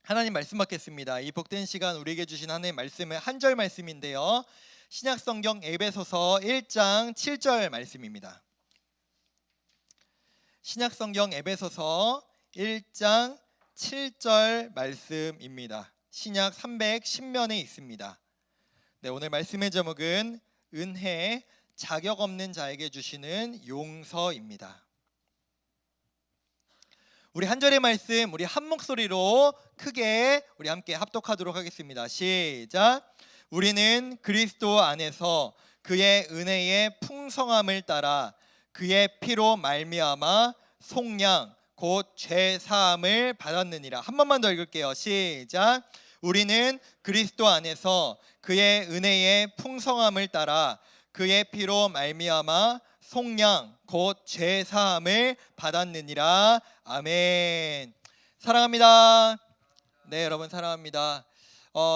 하나님 말씀 받겠습니다. 이 복된 시간 우리에게 주신 하나님 말씀은 한 절 말씀인데요. 신약성경 에베소서 1장 7절 말씀입니다. 신약성경 에베소서 1장 7절 말씀입니다. 신약 310면에 있습니다. 네, 오늘 말씀의 제목은 은혜, 자격 없는 자에게 주시는 용서입니다. 우리 한 절의 말씀 우리 한 목소리로 크게 우리 함께 합독하도록 하겠습니다. 시작. 우리는 그리스도 안에서 그의 은혜의 풍성함을 따라 그의 피로 말미암아 속량 곧 죄 사함을 받았느니라. 한 번만 더 읽을게요. 시작. 우리는 그리스도 안에서 그의 은혜의 풍성함을 따라 그의 피로 말미암아 속량 곧 죄 사함을 받았느니라. 아멘. 사랑합니다. 네, 여러분 사랑합니다.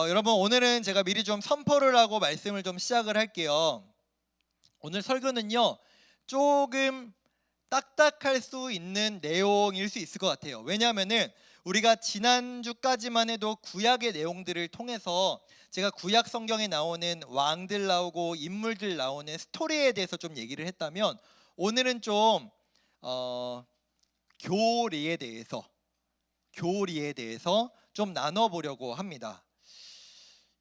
여러분 오늘은 제가 미리 좀 선포를 하고 말씀을 좀 시작을 할게요. 오늘 설교는요 조금 딱딱할 수 있는 내용일 수 있을 것 같아요. 왜냐하면은 우리가 지난주까지만 해도 구약의 내용들을 통해서 제가 구약 성경에 나오는 왕들 나오고 인물들 나오는 스토리에 대해서 좀 얘기를 했다면, 오늘은 좀 교리에 대해서 좀 나눠보려고 합니다.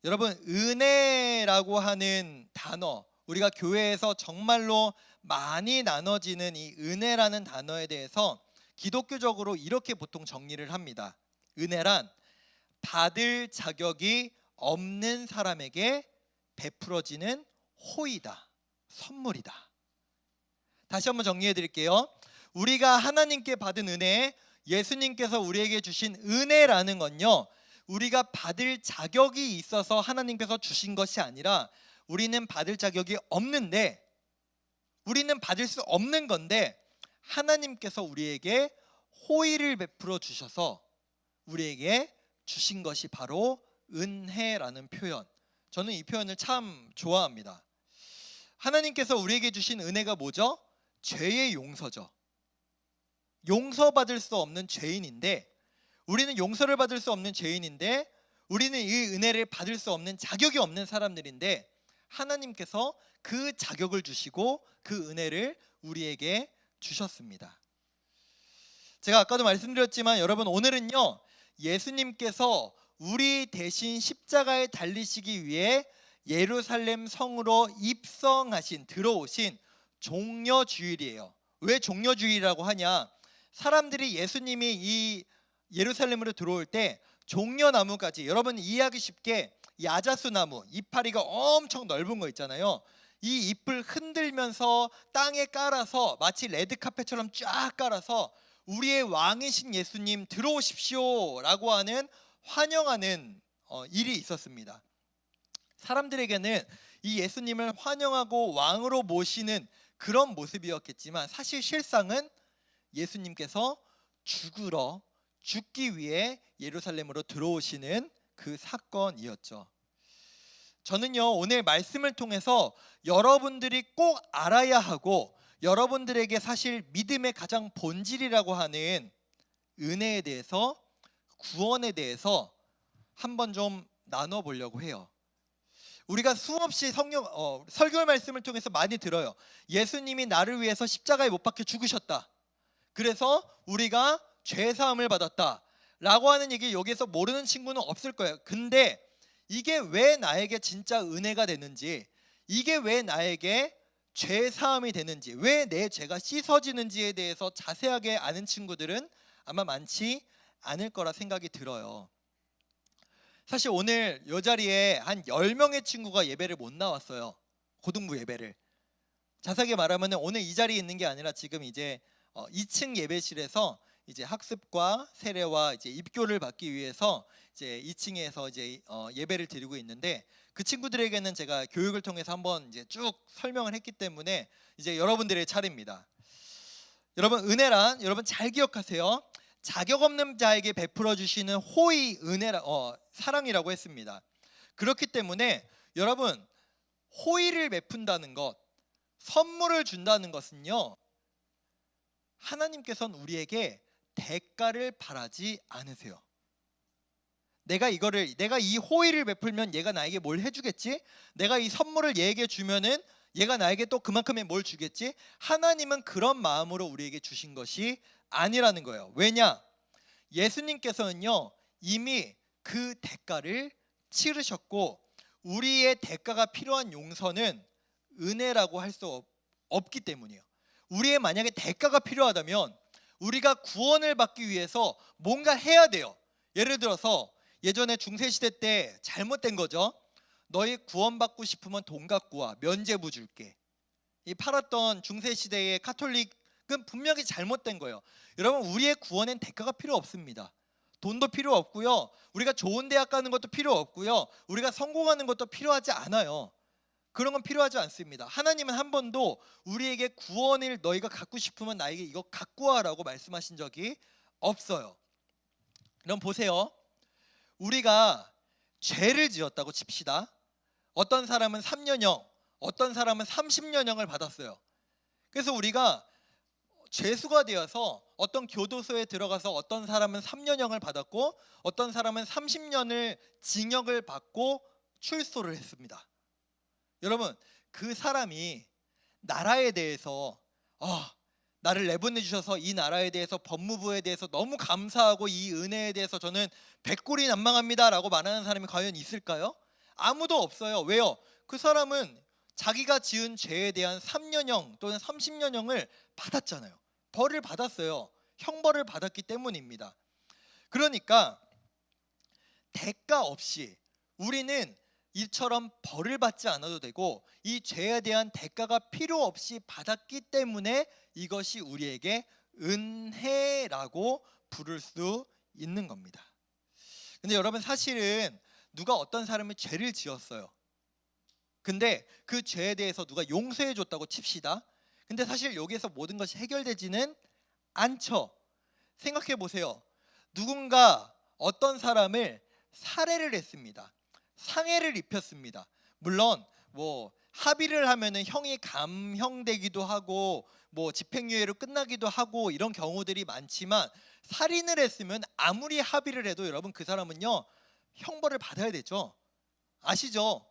여러분, 은혜라고 하는 단어, 우리가 교회에서 정말로 많이 나눠지는 이 은혜라는 단어에 대해서 기독교적으로 이렇게 보통 정리를 합니다. 은혜란 받을 자격이 없는 사람에게 베풀어지는 호의다, 선물이다. 다시 한번 정리해 드릴게요. 우리가 하나님께 받은 은혜, 예수님께서 우리에게 주신 은혜라는 건요, 우리가 받을 자격이 있어서 하나님께서 주신 것이 아니라 우리는 받을 자격이 없는데, 우리는 받을 수 없는 건데 하나님께서 우리에게 호의를 베풀어 주셔서 우리에게 주신 것이 바로 은혜라는 표현. 저는 이 표현을 참 좋아합니다. 하나님께서 우리에게 주신 은혜가 뭐죠? 죄의 용서죠. 용서받을 수 없는 죄인인데, 우리는 용서를 받을 수 없는 죄인인데, 우리는 이 은혜를 받을 수 없는 자격이 없는 사람들인데, 하나님께서 그 자격을 주시고 그 은혜를 우리에게 주셨습니다. 제가 아까도 말씀드렸지만 여러분, 오늘은요 예수님께서 우리 대신 십자가에 달리시기 위해 예루살렘 성으로 들어오신 종려주일이에요. 왜 종려주일이라고 하냐? 사람들이 예수님이 이 예루살렘으로 들어올 때 종려나무까지, 여러분 이해하기 쉽게 야자수 나무 이파리가 엄청 넓은 거 있잖아요. 이 잎을 흔들면서 땅에 깔아서 마치 레드카펫처럼 쫙 깔아서 우리의 왕이신 예수님 들어오십시오 라고 하는 환영하는 일이 있었습니다. 사람들에게는 이 예수님을 환영하고 왕으로 모시는 그런 모습이었겠지만, 사실 실상은 예수님께서 죽기 위해 예루살렘으로 들어오시는 그 사건이었죠. 저는요 오늘 말씀을 통해서 여러분들이 꼭 알아야 하고, 여러분들에게 사실 믿음의 가장 본질이라고 하는 은혜에 대해서, 구원에 대해서 한번 좀 나눠보려고 해요. 우리가 수없이 설교 말씀을 통해서 많이 들어요. 예수님이 나를 위해서 십자가에 못 박혀 죽으셨다, 그래서 우리가 죄사함을 받았다 라고 하는 얘기 여기에서 모르는 친구는 없을 거예요. 근데 이게 왜 나에게 진짜 은혜가 되는지, 이게 왜 나에게 죄사함이 되는지, 왜 내 죄가 씻어지는지에 대해서 자세하게 아는 친구들은 아마 많지 않을 거라 생각이 들어요. 사실 오늘 이 자리에 한 10명의 친구가 예배를 못 나왔어요. 고등부 예배를. 자세하게 말하면 오늘 이 자리에 있는 게 아니라 지금 이제 2층 예배실에서 이제 학습과 세례와 이제 입교를 받기 위해서 이제 2층에서 이제 예배를 드리고 있는데, 그 친구들에게는 제가 교육을 통해서 한번 이제 쭉 설명을 했기 때문에 이제 여러분들의 차례입니다. 여러분, 은혜란 여러분 잘 기억하세요. 자격 없는 자에게 베풀어 주시는 호의, 사랑이라고 했습니다. 그렇기 때문에 여러분, 호의를 베푼다는 것, 선물을 준다는 것은요, 하나님께서는 우리에게 대가를 바라지 않으세요. 내가 이 호의를 베풀면 얘가 나에게 뭘 해주겠지? 내가 이 선물을 얘에게 주면은 얘가 나에게 또 그만큼의 뭘 주겠지? 하나님은 그런 마음으로 우리에게 주신 것이 아니라는 거예요. 왜냐? 예수님께서는요 이미 그 대가를 치르셨고, 우리의 대가가 필요한 용서는 은혜라고 할 수 없기 때문이에요. 우리의 만약에 대가가 필요하다면 우리가 구원을 받기 위해서 뭔가 해야 돼요. 예를 들어서 예전에 중세시대 때 잘못된 거죠. 너희 구원받고 싶으면 돈 갖고 와, 면죄부 줄게. 이 팔았던 중세시대의 카톨릭은 분명히 잘못된 거예요. 여러분, 우리의 구원엔 대가가 필요 없습니다. 돈도 필요 없고요, 우리가 좋은 대학 가는 것도 필요 없고요, 우리가 성공하는 것도 필요하지 않아요. 그런 건 필요하지 않습니다. 하나님은 한 번도 우리에게 구원을 너희가 갖고 싶으면 나에게 이거 갖고 와라고 말씀하신 적이 없어요. 그럼 보세요. 우리가 죄를 지었다고 칩시다. 어떤 사람은 3년형, 어떤 사람은 30년형을 받았어요. 그래서 우리가 죄수가 되어서 어떤 교도소에 들어가서 어떤 사람은 3년형을 받았고 어떤 사람은 30년을 징역을 받고 출소를 했습니다. 여러분, 그 사람이 나라에 대해서 나를 내보내 주셔서 이 나라에 대해서, 법무부에 대해서 너무 감사하고 이 은혜에 대해서 저는 백골이 난망합니다 라고 말하는 사람이 과연 있을까요? 아무도 없어요. 왜요? 그 사람은 자기가 지은 죄에 대한 3년형 또는 30년형을 받았잖아요. 벌을 받았어요. 형벌을 받았기 때문입니다. 그러니까 대가 없이 우리는 이처럼 벌을 받지 않아도 되고, 이 죄에 대한 대가가 필요 없이 받았기 때문에 이것이 우리에게 은혜라고 부를 수 있는 겁니다. 근데 여러분, 사실은 누가 어떤 사람이 죄를 지었어요. 근데 그 죄에 대해서 누가 용서해 줬다고 칩시다. 근데 사실 여기에서 모든 것이 해결되지는 않죠. 생각해 보세요. 누군가 어떤 사람을 살해를 했습니다. 상해를 입혔습니다. 물론 합의를 하면은 형이 감형되기도 하고 집행유예로 끝나기도 하고 이런 경우들이 많지만, 살인을 했으면 아무리 합의를 해도 여러분 그 사람은요 형벌을 받아야 되죠. 아시죠?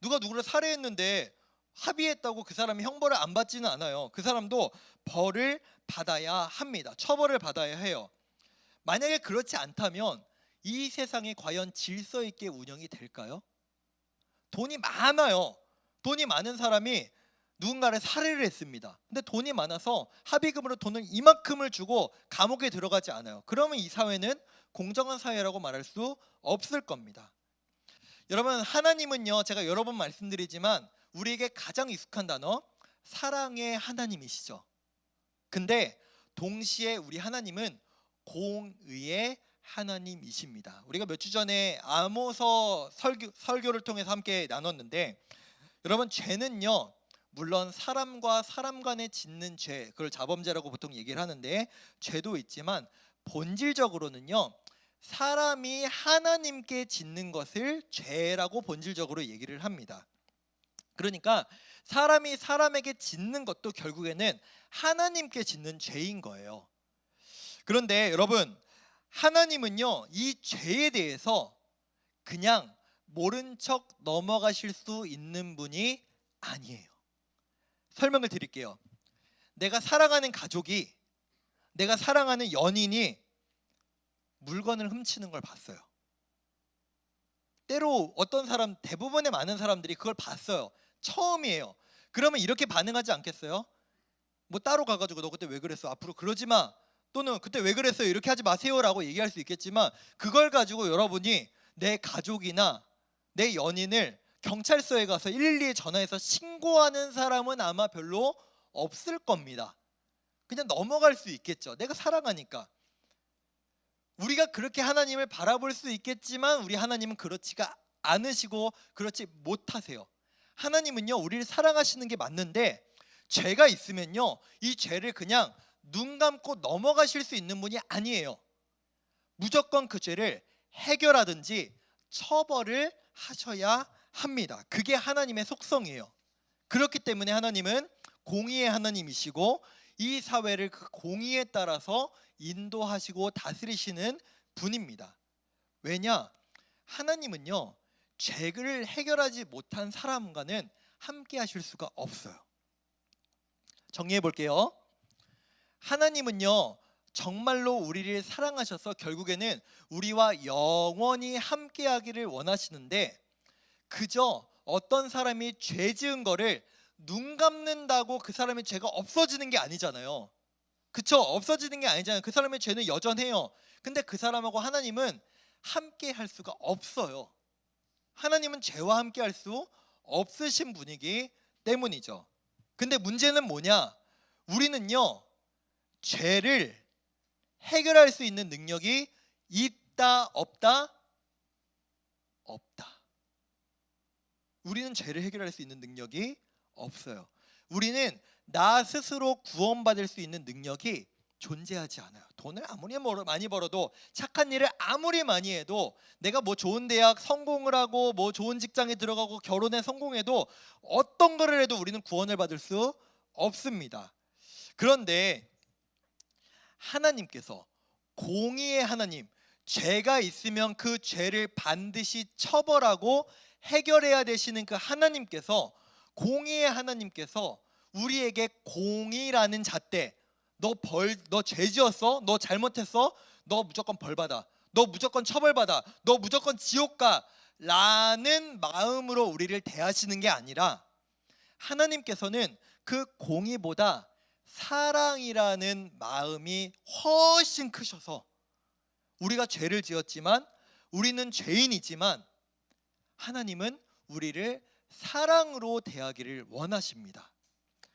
누가 누구를 살해했는데 합의했다고 그 사람이 형벌을 안 받지는 않아요. 그 사람도 벌을 받아야 합니다. 처벌을 받아야 해요. 만약에 그렇지 않다면 이 세상이 과연 질서 있게 운영이 될까요? 돈이 많아요. 돈이 많은 사람이 누군가를 살해를 했습니다. 근데 돈이 많아서 합의금으로 돈을 이만큼을 주고 감옥에 들어가지 않아요. 그러면 이 사회는 공정한 사회라고 말할 수 없을 겁니다. 여러분, 하나님은요, 제가 여러 번 말씀드리지만 우리에게 가장 익숙한 단어 사랑의 하나님이시죠. 근데 동시에 우리 하나님은 공의의 하나님이십니다. 우리가 몇 주 전에 아모서 설교를 통해서 함께 나눴는데, 여러분, 죄는요 물론 사람과 사람 간에 짓는 죄, 그걸 자범죄라고 보통 얘기를 하는데, 죄도 있지만 본질적으로는요 사람이 하나님께 짓는 것을 죄라고 본질적으로 얘기를 합니다. 그러니까 사람이 사람에게 짓는 것도 결국에는 하나님께 짓는 죄인 거예요. 그런데 여러분, 하나님은요 이 죄에 대해서 그냥 모른 척 넘어가실 수 있는 분이 아니에요. 설명을 드릴게요. 내가 사랑하는 가족이, 내가 사랑하는 연인이 물건을 훔치는 걸 봤어요. 때로 어떤 사람, 대부분의 많은 사람들이 그걸 봤어요. 처음이에요. 그러면 이렇게 반응하지 않겠어요? 따로 가가지고 너 그때 왜 그랬어? 앞으로 그러지 마. 또는 그때 왜 그랬어요? 이렇게 하지 마세요라고 얘기할 수 있겠지만, 그걸 가지고 여러분이 내 가족이나 내 연인을 경찰서에 가서 112에 전화해서 신고하는 사람은 아마 별로 없을 겁니다. 그냥 넘어갈 수 있겠죠. 내가 사랑하니까. 우리가 그렇게 하나님을 바라볼 수 있겠지만 우리 하나님은 그렇지가 않으시고 그렇지 못하세요. 하나님은요 우리를 사랑하시는 게 맞는데, 죄가 있으면요 이 죄를 그냥 눈 감고 넘어가실 수 있는 분이 아니에요. 무조건 그 죄를 해결하든지 처벌을 하셔야 합니다. 그게 하나님의 속성이에요. 그렇기 때문에 하나님은 공의의 하나님이시고 이 사회를 그 공의에 따라서 인도하시고 다스리시는 분입니다. 왜냐? 하나님은요, 죄를 해결하지 못한 사람과는 함께 하실 수가 없어요. 정리해 볼게요. 하나님은요, 정말로 우리를 사랑하셔서 결국에는 우리와 영원히 함께 하기를 원하시는데, 그저 어떤 사람이 죄 지은 거를 눈 감는다고 그 사람의 죄가 없어지는 게 아니잖아요. 그쵸? 없어지는 게 아니잖아요. 그 사람의 죄는 여전해요. 근데 그 사람하고 하나님은 함께 할 수가 없어요. 하나님은 죄와 함께 할 수 없으신 분이기 때문이죠. 근데 문제는 뭐냐? 우리는요, 죄를 해결할 수 있는 능력이 있다, 없다? 없다. 우리는 죄를 해결할 수 있는 능력이 없어요. 우리는 나 스스로 구원받을 수 있는 능력이 존재하지 않아요. 돈을 아무리 많이 벌어도, 착한 일을 아무리 많이 해도, 내가 뭐 좋은 대학 성공을 하고 뭐 좋은 직장에 들어가고 결혼에 성공해도, 어떤 거를 해도 우리는 구원을 받을 수 없습니다. 그런데 하나님께서, 공의의 하나님, 죄가 있으면 그 죄를 반드시 처벌하고 해결해야 되시는 그 하나님께서, 공의의 하나님께서 우리에게 공의라는 잣대, 너 죄 지었어? 너 잘못했어? 너 무조건 벌 받아. 너 무조건 처벌받아. 너 무조건 지옥 가. 라는 마음으로 우리를 대하시는 게 아니라, 하나님께서는 그 공의보다 사랑이라는 마음이 훨씬 크셔서, 우리가 죄를 지었지만, 우리는 죄인이지만 하나님은 우리를 사랑으로 대하기를 원하십니다.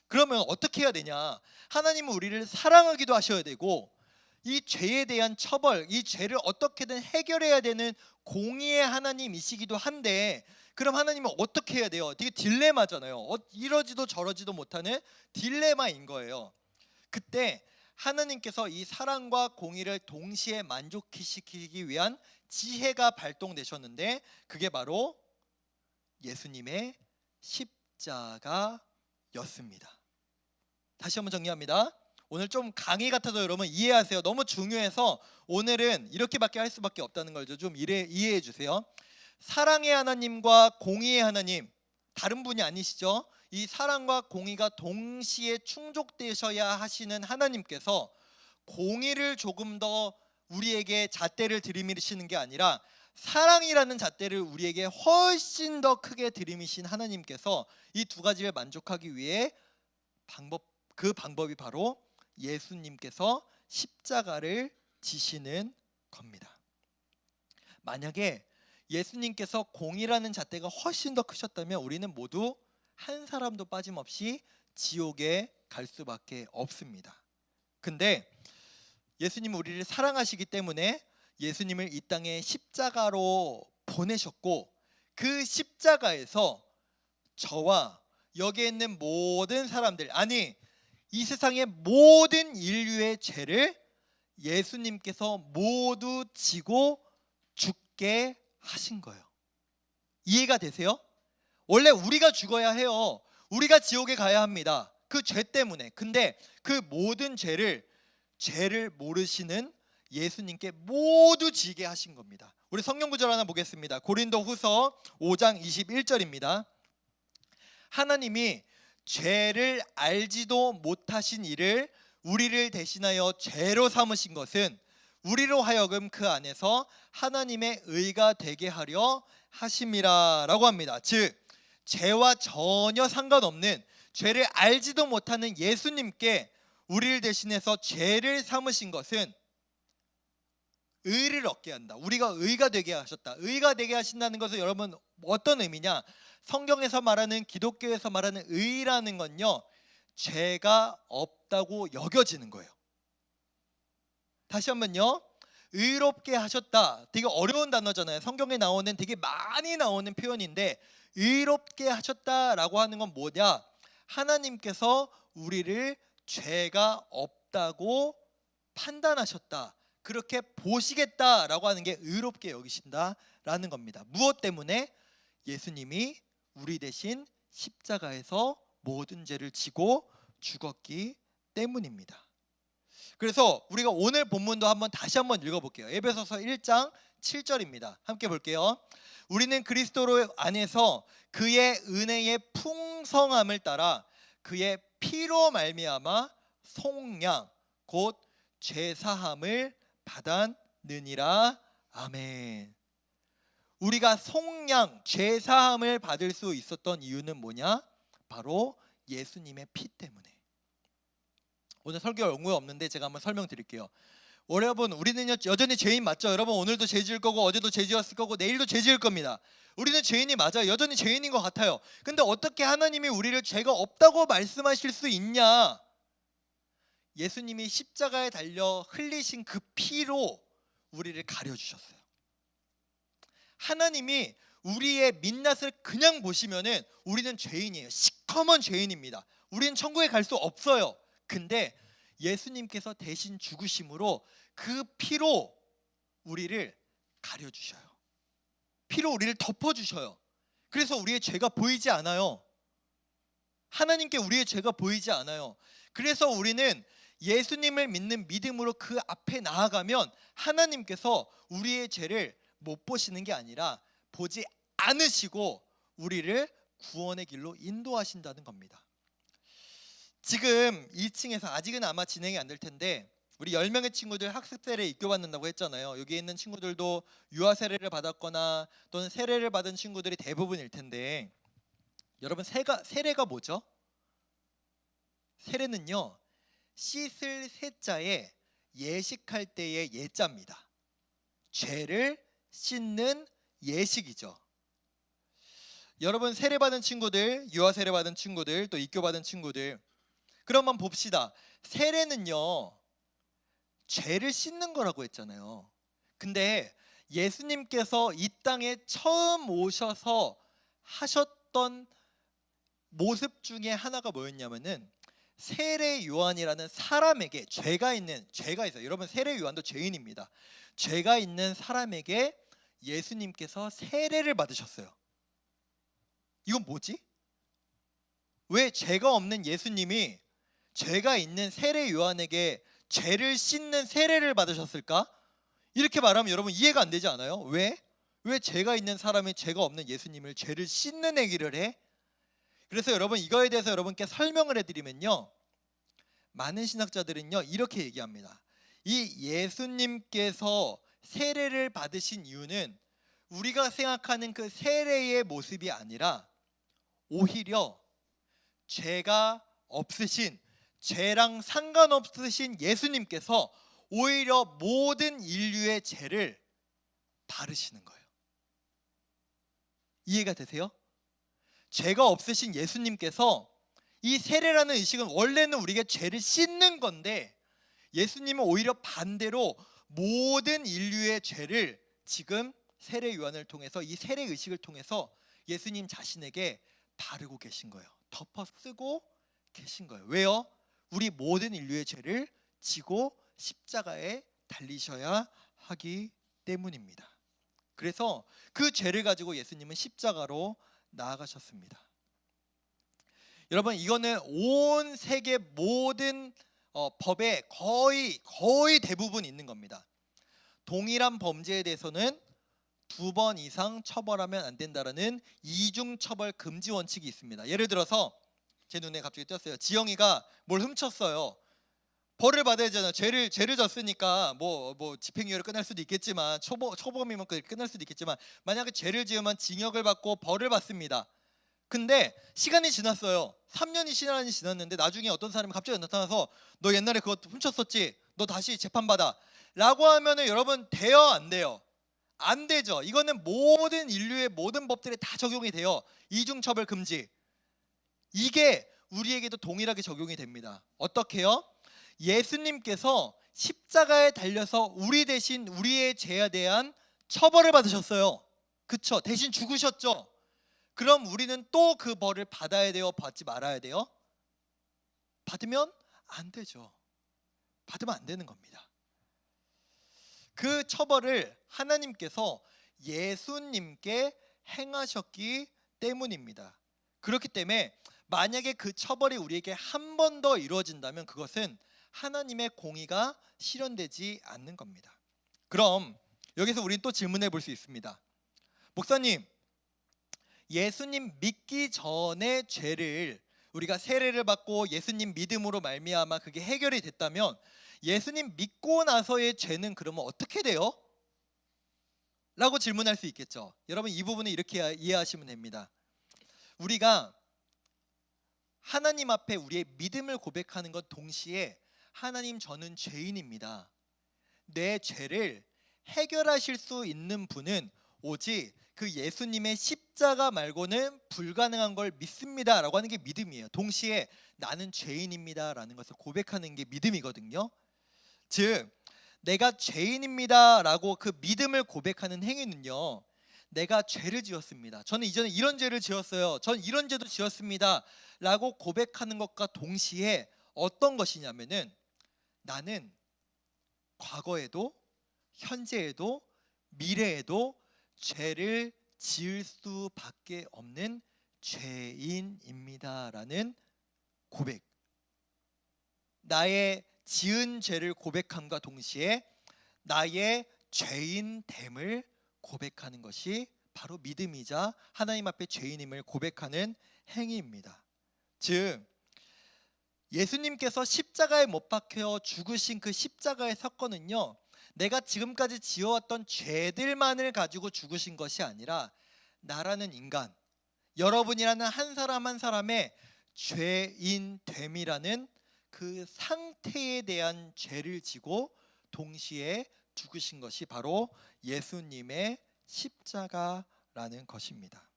그러면 어떻게 해야 되냐? 하나님은 우리를 사랑하기도 하셔야 되고, 이 죄에 대한 처벌, 이 죄를 어떻게든 해결해야 되는 공의의 하나님이시기도 한데, 그럼 하나님은 어떻게 해야 돼요? 되게 딜레마잖아요. 이러지도 저러지도 못하는 딜레마인 거예요. 그때 하나님께서 이 사랑과 공의를 동시에 만족시키기 위한 지혜가 발동되셨는데, 그게 바로 예수님의 십자가였습니다. 다시 한번 정리합니다. 오늘 좀 강의 같아서 여러분 이해하세요. 너무 중요해서 오늘은 이렇게밖에 할 수밖에 없다는 걸 좀 이해해 주세요. 사랑의 하나님과 공의의 하나님, 다른 분이 아니시죠? 이 사랑과 공의가 동시에 충족되셔야 하시는 하나님께서 공의를 조금 더 우리에게 잣대를 들이미시는 게 아니라, 사랑이라는 잣대를 우리에게 훨씬 더 크게 들이미신 하나님께서 이 두 가지를 만족하기 위해 그 방법이 바로 예수님께서 십자가를 지시는 겁니다. 만약에 예수님께서 공의라는 잣대가 훨씬 더 크셨다면 우리는 모두 한 사람도 빠짐없이 지옥에 갈 수밖에 없습니다. 근데 예수님은 우리를 사랑하시기 때문에 예수님을 이 땅에 십자가로 보내셨고, 그 십자가에서 저와 여기에 있는 모든 사람들, 아니 이 세상의 모든 인류의 죄를 예수님께서 모두 지고 죽게 하신 거예요. 이해가 되세요? 원래 우리가 죽어야 해요. 우리가 지옥에 가야 합니다. 그 죄 때문에. 근데 그 모든 죄를 모르시는 예수님께 모두 지게 하신 겁니다. 우리 성경 구절 하나 보겠습니다. 고린도후서 5장 21절입니다. 하나님이 죄를 알지도 못하신 이를 우리를 대신하여 죄로 삼으신 것은 우리로 하여금 그 안에서 하나님의 의가 되게 하려 하심이라 라고 합니다. 즉 죄와 전혀 상관없는, 죄를 알지도 못하는 예수님께 우리를 대신해서 죄를 삼으신 것은 의를 얻게 한다. 우리가 의가 되게 하셨다. 의가 되게 하신다는 것은 여러분 어떤 의미냐? 성경에서 말하는, 기독교에서 말하는 의라는 건요, 죄가 없다고 여겨지는 거예요. 다시 한번요. 의롭게 하셨다. 되게 어려운 단어잖아요. 성경에 나오는, 되게 많이 나오는 표현인데, 의롭게 하셨다라고 하는 건 뭐냐? 하나님께서 우리를 죄가 없다고 판단하셨다. 그렇게 보시겠다라고 하는 게 의롭게 여기신다라는 겁니다. 무엇 때문에? 예수님이 우리 대신 십자가에서 모든 죄를 지고 죽었기 때문입니다. 그래서 우리가 오늘 본문도 다시 한번 읽어볼게요. 에베소서 1장 7절입니다. 함께 볼게요. 우리는 그리스도 안에서 그의 은혜의 풍성함을 따라 그의 피로 말미암아 속량 곧 죄사함을 받았느니라. 아멘. 우리가 속량, 죄사함을 받을 수 있었던 이유는 뭐냐? 바로 예수님의 피 때문에. 오늘 설교 연구가 없는데 제가 한번 설명드릴게요. 여러분, 우리는 여전히 죄인 맞죠? 여러분, 오늘도 죄 지을 거고 어제도 죄 지었을 거고 내일도 죄 지을 겁니다. 우리는 죄인이 맞아요. 여전히 죄인인 것 같아요. 근데 어떻게 하나님이 우리를 죄가 없다고 말씀하실 수 있냐? 예수님이 십자가에 달려 흘리신 그 피로 우리를 가려주셨어요. 하나님이 우리의 민낯을 그냥 보시면은 우리는 죄인이에요. 시커먼 죄인입니다. 우리는 천국에 갈 수 없어요. 근데 예수님께서 대신 죽으심으로 그 피로 우리를 가려주셔요. 피로 우리를 덮어주셔요. 그래서 우리의 죄가 보이지 않아요. 하나님께 우리의 죄가 보이지 않아요. 그래서 우리는 예수님을 믿는 믿음으로 그 앞에 나아가면 하나님께서 우리의 죄를 못 보시는 게 아니라 보지 않으시고 우리를 구원의 길로 인도하신다는 겁니다. 지금 2층에서 아직은 아마 진행이 안 될 텐데 우리 10명의 친구들 학습 세례 입교받는다고 했잖아요. 여기 있는 친구들도 유아 세례를 받았거나 또는 세례를 받은 친구들이 대부분일 텐데, 여러분 세례가 뭐죠? 세례는요, 씻을 세자에 예식할 때의 예자입니다. 죄를 씻는 예식이죠. 여러분 세례 받은 친구들, 유아 세례 받은 친구들, 또 입교 받은 친구들, 그럼 한번 봅시다. 세례는요, 죄를 씻는 거라고 했잖아요. 근데 예수님께서 이 땅에 처음 오셔서 하셨던 모습 중에 하나가 뭐였냐면은 세례 요한이라는 사람에게 죄가 있어요. 여러분 세례 요한도 죄인입니다. 죄가 있는 사람에게 예수님께서 세례를 받으셨어요. 이건 뭐지? 왜 죄가 없는 예수님이 죄가 있는 세례 요한에게 죄를 씻는 세례를 받으셨을까? 이렇게 말하면 여러분 이해가 안 되지 않아요? 왜 죄가 있는 사람이 죄가 없는 예수님을 죄를 씻는 얘기를 해? 그래서 여러분 이거에 대해서 여러분께 설명을 해드리면요, 많은 신학자들은요 이렇게 얘기합니다. 이 예수님께서 세례를 받으신 이유는 우리가 생각하는 그 세례의 모습이 아니라 오히려 죄가 없으신, 죄랑 상관없으신 예수님께서 오히려 모든 인류의 죄를 바르시는 거예요. 이해가 되세요? 죄가 없으신 예수님께서, 이 세례라는 의식은 원래는 우리가 죄를 씻는 건데 예수님은 오히려 반대로 모든 인류의 죄를 지금 세례 요한을 통해서, 이 세례 의식을 통해서 예수님 자신에게 바르고 계신 거예요. 덮어 쓰고 계신 거예요. 왜요? 우리 모든 인류의 죄를 지고 십자가에 달리셔야 하기 때문입니다. 그래서 그 죄를 가지고 예수님은 십자가로 나아가셨습니다. 여러분 이거는 온 세계 모든 법에 거의 대부분 있는 겁니다. 동일한 범죄에 대해서는 2번 이상 처벌하면 안 된다라는 이중처벌 금지 원칙이 있습니다. 예를 들어서 제 눈에 갑자기 띄었어요. 지영이가 뭘 훔쳤어요. 벌을 받아야 되잖아요. 죄를 졌으니까 뭐 집행유예로 끝날 수도 있겠지만, 초범이면 끝날 수도 있겠지만, 만약에 죄를 지으면 징역을 받고 벌을 받습니다. 근데 시간이 지났어요. 3년이 지났는데 나중에 어떤 사람이 갑자기 나타나서 너 옛날에 그거 훔쳤었지? 너 다시 재판받아 라고 하면은 여러분 돼요? 안 돼요? 안 되죠. 이거는 모든 인류의 모든 법들에 다 적용이 돼요. 이중처벌 금지. 이게 우리에게도 동일하게 적용이 됩니다. 어떻게요? 예수님께서 십자가에 달려서 우리 대신 우리의 죄에 대한 처벌을 받으셨어요. 그쵸? 대신 죽으셨죠? 그럼 우리는 또 그 벌을 받아야 돼요? 받지 말아야 돼요? 받으면 안 되죠. 받으면 안 되는 겁니다. 그 처벌을 하나님께서 예수님께 행하셨기 때문입니다. 그렇기 때문에 만약에 그 처벌이 우리에게 한 번 더 이루어진다면 그것은 하나님의 공의가 실현되지 않는 겁니다. 그럼 여기서 우리는 또 질문해 볼 수 있습니다. 목사님, 예수님 믿기 전에 죄를 우리가 세례를 받고 예수님 믿음으로 말미암아 그게 해결이 됐다면 예수님 믿고 나서의 죄는 그러면 어떻게 돼요? 라고 질문할 수 있겠죠. 여러분, 이 부분을 이렇게 이해하시면 됩니다. 우리가 하나님 앞에 우리의 믿음을 고백하는 것 동시에 하나님, 저는 죄인입니다. 내 죄를 해결하실 수 있는 분은 오직 그 예수님의 십자가 말고는 불가능한 걸 믿습니다 라고 하는 게 믿음이에요. 동시에 나는 죄인입니다 라는 것을 고백하는 게 믿음이거든요. 즉 내가 죄인입니다 라고 그 믿음을 고백하는 행위는요, 내가 죄를 지었습니다, 저는 이전에 이런 죄를 지었어요, 전 이런 죄도 지었습니다 라고 고백하는 것과 동시에 어떤 것이냐면은 나는 과거에도 현재에도 미래에도 죄를 지을 수밖에 없는 죄인입니다라는 고백, 나의 지은 죄를 고백함과 동시에 나의 죄인됨을 고백하는 것이 바로 믿음이자 하나님 앞에 죄인임을 고백하는 행위입니다. 즉 예수님께서 십자가에 못 박혀 죽으신 그 십자가의 사건은요, 내가 지금까지 지어왔던 죄들만을 가지고 죽으신 것이 아니라 나라는 인간, 여러분이라는 한 사람 한 사람의 죄인됨이라는 그 상태에 대한 죄를 지고 동시에 죽으신 것이 바로 예수님의 십자가라는 것입니다.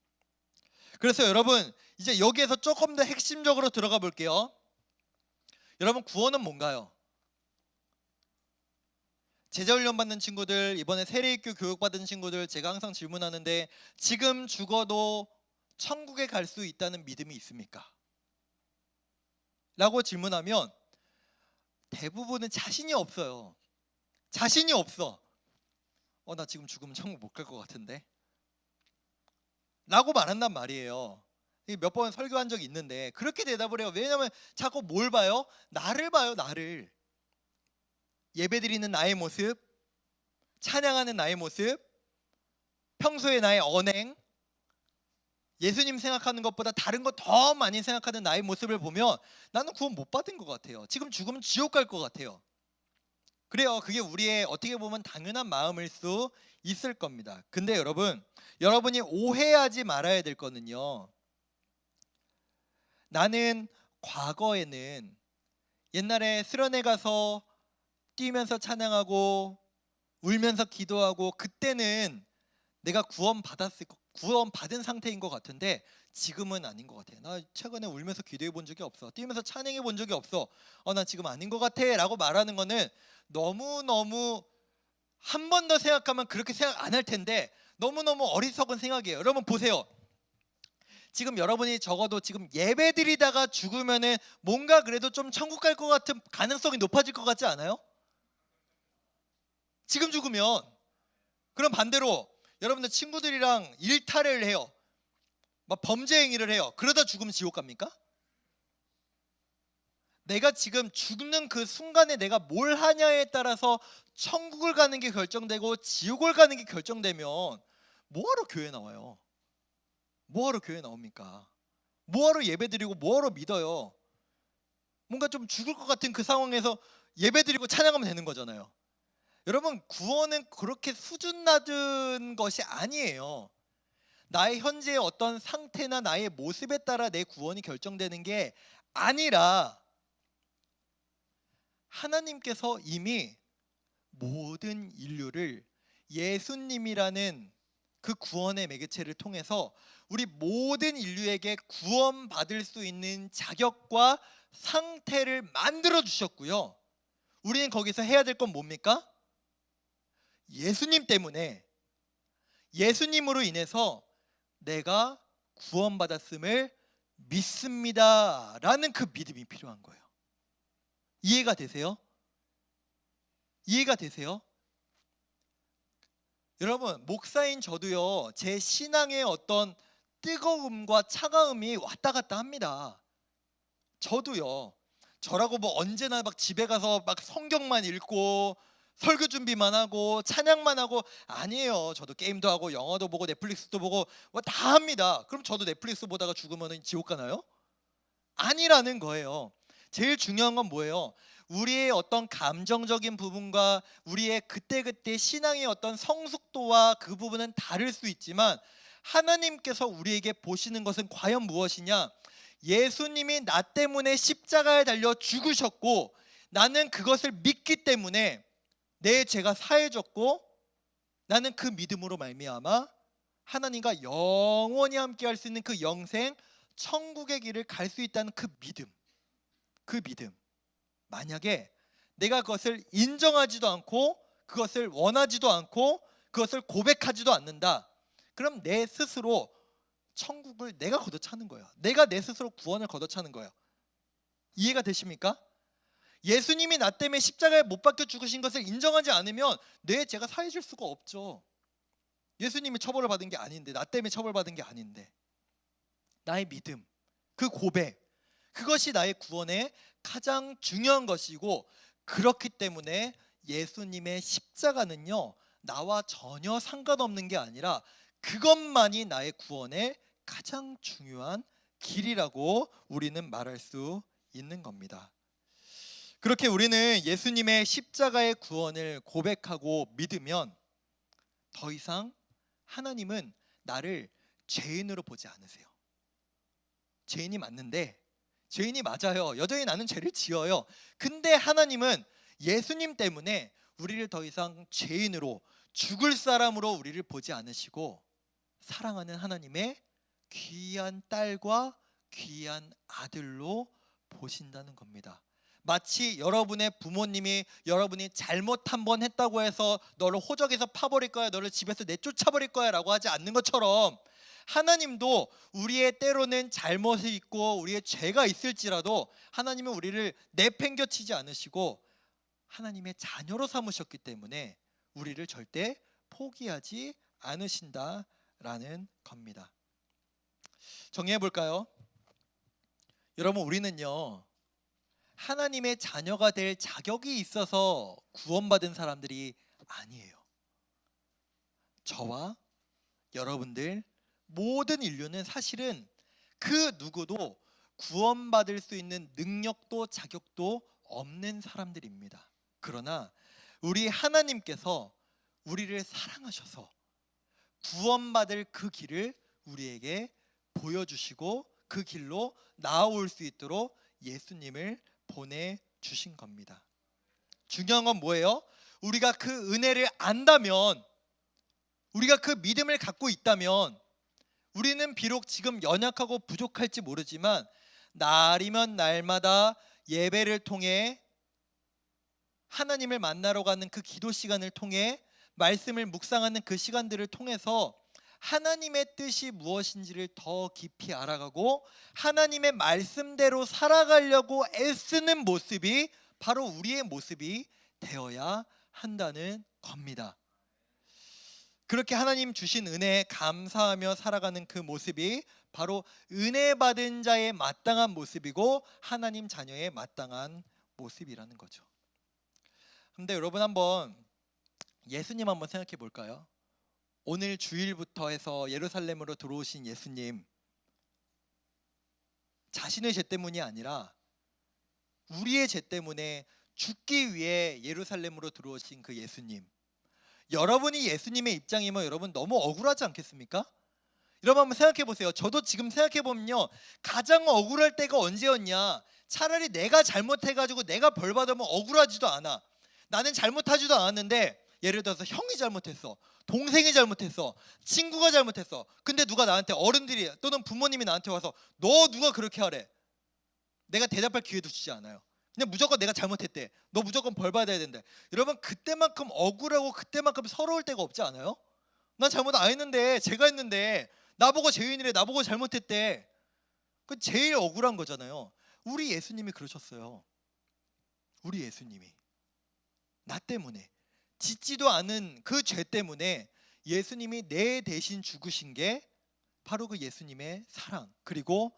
그래서 여러분, 이제 여기에서 조금 더 핵심적으로 들어가 볼게요. 여러분, 구원은 뭔가요? 제자훈련 받는 친구들, 이번에 세례입교 교육 받은 친구들, 제가 항상 질문하는데 지금 죽어도 천국에 갈 수 있다는 믿음이 있습니까? 라고 질문하면 대부분은 자신이 없어요. 자신이 없어. 나 지금 죽으면 천국 못 갈 것 같은데 라고 말한단 말이에요. 몇 번 설교한 적이 있는데 그렇게 대답을 해요. 왜냐하면 자꾸 뭘 봐요? 나를 봐요. 나를. 예배드리는 나의 모습, 찬양하는 나의 모습, 평소에 나의 언행, 예수님 생각하는 것보다 다른 거 더 많이 생각하는 나의 모습을 보면 나는 구원 못 받은 것 같아요. 지금 죽으면 지옥 갈 것 같아요. 그래요. 그게 우리의 어떻게 보면 당연한 마음일 수 있을 겁니다. 근데 여러분이 오해하지 말아야 될 거는요, 나는 과거에는 옛날에 수련회 가서 뛰면서 찬양하고 울면서 기도하고 그때는 내가 구원받은 상태인 것 같은데 지금은 아닌 것 같아. 나 최근에 울면서 기도해 본 적이 없어, 뛰면서 찬양해 본 적이 없어, 나 지금 아닌 것 같아 라고 말하는 거는 너무너무 한 번 더 생각하면 그렇게 생각 안 할 텐데 너무너무 어리석은 생각이에요. 여러분 보세요. 지금 여러분이 적어도 지금 예배드리다가 죽으면은 뭔가 그래도 좀 천국 갈 것 같은 가능성이 높아질 것 같지 않아요? 지금 죽으면. 그럼 반대로 여러분들 친구들이랑 일탈을 해요, 막 범죄 행위를 해요. 그러다 죽으면 지옥 갑니까? 내가 지금 죽는 그 순간에 내가 뭘 하냐에 따라서 천국을 가는 게 결정되고 지옥을 가는 게 결정되면 뭐하러 교회 나와요? 뭐하러 교회 나옵니까? 뭐하러 예배드리고 뭐하러 믿어요? 뭔가 좀 죽을 것 같은 그 상황에서 예배드리고 찬양하면 되는 거잖아요. 여러분, 구원은 그렇게 수준 낮은 것이 아니에요. 나의 현재의 어떤 상태나 나의 모습에 따라 내 구원이 결정되는 게 아니라 하나님께서 이미 모든 인류를 예수님이라는 그 구원의 매개체를 통해서 우리 모든 인류에게 구원받을 수 있는 자격과 상태를 만들어 주셨고요. 우리는 거기서 해야 될 건 뭡니까? 예수님 때문에, 예수님으로 인해서 내가 구원받았음을 믿습니다 라는 그 믿음이 필요한 거예요. 이해가 되세요? 이해가 되세요? 여러분, 목사인 저도요, 제 신앙의 어떤 뜨거움과 차가움이 왔다 갔다 합니다. 저도요. 저라고 뭐 언제나 막 집에 가서 막 성경만 읽고 설교 준비만 하고 찬양만 하고 아니에요. 저도 게임도 하고 영화도 보고 넷플릭스도 보고 뭐 다 합니다. 그럼 저도 넷플릭스 보다가 죽으면 지옥 가나요? 아니라는 거예요. 제일 중요한 건 뭐예요? 우리의 어떤 감정적인 부분과 우리의 그때그때 신앙의 어떤 성숙도와 그 부분은 다를 수 있지만 하나님께서 우리에게 보시는 것은 과연 무엇이냐? 예수님이 나 때문에 십자가에 달려 죽으셨고 나는 그것을 믿기 때문에 내 죄가 사해졌고 나는 그 믿음으로 말미암아 하나님과 영원히 함께할 수 있는 그 영생 천국의 길을 갈 수 있다는 그 믿음. 만약에 내가 그것을 인정하지도 않고 그것을 원하지도 않고 그것을 고백하지도 않는다. 그럼 내 스스로 천국을 내가 걷어차는 거예요. 내가 내 스스로 구원을 걷어차는 거예요. 이해가 되십니까? 예수님이 나 때문에 십자가에 못 박혀 죽으신 것을 인정하지 않으면 내 죄가 사해질 수가 없죠. 예수님이 처벌을 받은 게 아닌데, 나 때문에 처벌받은 게 아닌데, 나의 믿음, 그 고백, 그것이 나의 구원의 가장 중요한 것이고, 그렇기 때문에 예수님의 십자가는요 나와 전혀 상관없는 게 아니라 그것만이 나의 구원의 가장 중요한 길이라고 우리는 말할 수 있는 겁니다. 그렇게 우리는 예수님의 십자가의 구원을 고백하고 믿으면 더 이상 하나님은 나를 죄인으로 보지 않으세요. 죄인이 맞는데, 죄인이 맞아요. 여전히 나는 죄를 지어요. 근데 하나님은 예수님 때문에 우리를 더 이상 죄인으로, 죽을 사람으로 우리를 보지 않으시고 사랑하는 하나님의 귀한 딸과 귀한 아들로 보신다는 겁니다. 마치 여러분의 부모님이 여러분이 잘못 한번 했다고 해서 너를 호적에서 파버릴 거야, 너를 집에서 내쫓아버릴 거야 라고 하지 않는 것처럼, 하나님도 우리의 때로는 잘못이 있고 우리의 죄가 있을지라도 하나님은 우리를 내팽겨치지 않으시고 하나님의 자녀로 삼으셨기 때문에 우리를 절대 포기하지 않으신다라는 겁니다. 정리해 볼까요? 여러분, 우리는요 하나님의 자녀가 될 자격이 있어서 구원받은 사람들이 아니에요. 저와 여러분들 모든 인류는 사실은 그 누구도 구원받을 수 있는 능력도 자격도 없는 사람들입니다. 그러나 우리 하나님께서 우리를 사랑하셔서 구원받을 그 길을 우리에게 보여주시고 그 길로 나아올 수 있도록 예수님을 보내주신 겁니다. 중요한 건 뭐예요? 우리가 그 은혜를 안다면, 우리가 그 믿음을 갖고 있다면 우리는 비록 지금 연약하고 부족할지 모르지만 날이면 날마다 예배를 통해 하나님을 만나러 가는 그 기도 시간을 통해 말씀을 묵상하는 그 시간들을 통해서 하나님의 뜻이 무엇인지를 더 깊이 알아가고 하나님의 말씀대로 살아가려고 애쓰는 모습이 바로 우리의 모습이 되어야 한다는 겁니다. 그렇게 하나님 주신 은혜에 감사하며 살아가는 그 모습이 바로 은혜 받은 자의 마땅한 모습이고 하나님 자녀의 마땅한 모습이라는 거죠. 근데 여러분, 한번 예수님 한번 생각해 볼까요? 오늘 주일부터 해서 예루살렘으로 들어오신 예수님, 자신의 죄 때문이 아니라 우리의 죄 때문에 죽기 위해 예루살렘으로 들어오신 그 예수님, 여러분이 예수님의 입장이면 여러분 너무 억울하지 않겠습니까? 여러분 한번 생각해 보세요. 저도 지금 생각해 보면요, 가장 억울할 때가 언제였냐? 차라리 내가 잘못해가지고 내가 벌 받으면 억울하지도 않아. 나는 잘못하지도 않았는데 예를 들어서 형이 잘못했어, 동생이 잘못했어, 친구가 잘못했어. 근데 누가 나한테, 어른들이 또는 부모님이 나한테 와서 너 누가 그렇게 하래? 내가 대답할 기회도 주지 않아요. 그냥 무조건 내가 잘못했대, 너 무조건 벌 받아야 된대. 여러분, 그때만큼 억울하고 그때만큼 서러울 때가 없지 않아요? 난 잘못 안 했는데, 제가 했는데 나보고 죄인이래, 나보고 잘못했대. 그 제일 억울한 거잖아요. 우리 예수님이 그러셨어요. 우리 예수님이 나 때문에, 짓지도 않은 그 죄 때문에 예수님이 내 대신 죽으신 게 바로 그 예수님의 사랑, 그리고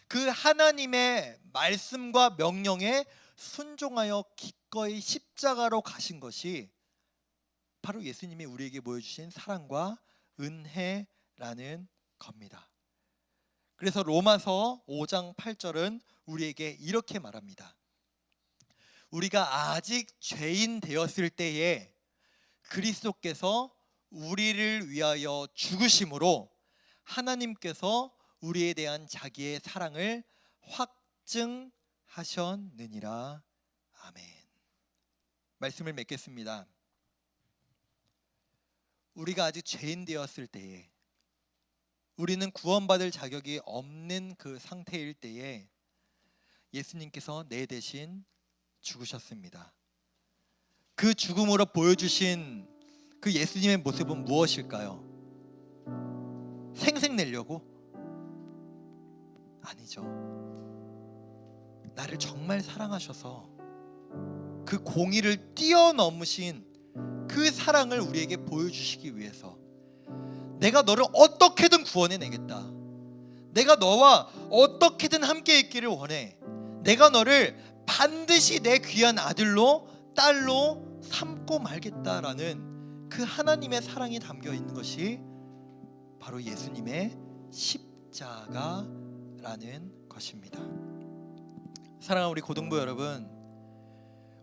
그 하나님의 말씀과 명령에 순종하여 기꺼이 십자가로 가신 것이 바로 예수님이 우리에게 보여주신 사랑과 은혜라는 겁니다. 그래서 로마서 5장 8절은 우리에게 이렇게 말합니다. 우리가 아직 죄인 되었을 때에 그리스도께서 우리를 위하여 죽으심으로 하나님께서 우리에 대한 자기의 사랑을 확증하셨느니라. 아멘. 말씀을 맺겠습니다. 우리가 아직 죄인 되었을 때에, 우리는 구원받을 자격이 없는 그 상태일 때에 예수님께서 내 대신 죽으셨습니다. 그 죽음으로 보여주신 그 예수님의 모습은 무엇일까요? 생색내려고? 아니죠. 나를 정말 사랑하셔서 그 공의를 뛰어넘으신 그 사랑을 우리에게 보여주시기 위해서 내가 너를 어떻게든 구원해내겠다, 내가 너와 어떻게든 함께 있기를 원해, 내가 너를 반드시 내 귀한 아들로 딸로 삼고 말겠다라는 그 하나님의 사랑이 담겨 있는 것이 바로 예수님의 십자가라는 것입니다. 사랑하는 우리 고등부 여러분,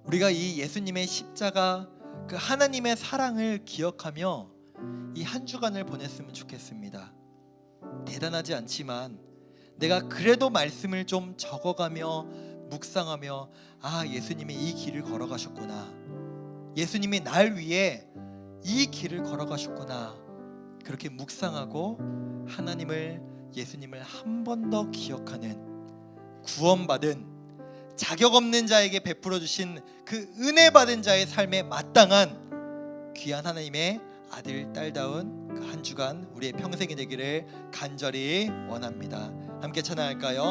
우리가 이 예수님의 십자가, 그 하나님의 사랑을 기억하며 이 한 주간을 보냈으면 좋겠습니다. 대단하지 않지만 내가 그래도 말씀을 좀 적어가며 묵상하며, 아, 예수님이 이 길을 걸어가셨구나, 예수님이 날 위해 이 길을 걸어가셨구나, 그렇게 묵상하고 하나님을, 예수님을 한 번 더 기억하는, 구원받은 자격 없는 자에게 베풀어 주신 그 은혜 받은 자의 삶에 마땅한 귀한 하나님의 아들, 딸다운 그 한 주간 우리의 평생이 되기를 간절히 원합니다. 함께 찬양할까요?